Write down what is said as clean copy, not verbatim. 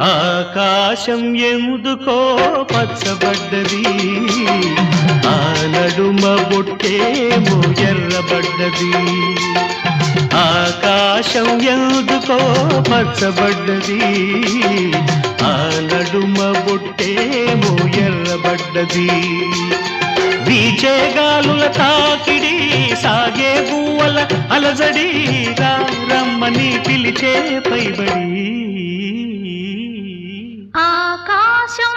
ఆకాశం ఎందుకో పచ్చబడ్డది, ఆ నడుమ బొట్టేమో ఎర్రబడ్డది. ఆకాశం ఎందుకో పచ్చబడ్డది, ఆ నడుమ బొట్టేమో ఎర్రబడ్డది. వీచే గాలుల తాకిడి, సాగే గువ్వల అలజడి, రమ్మని పిలిచే పైబడి. ఆకాశం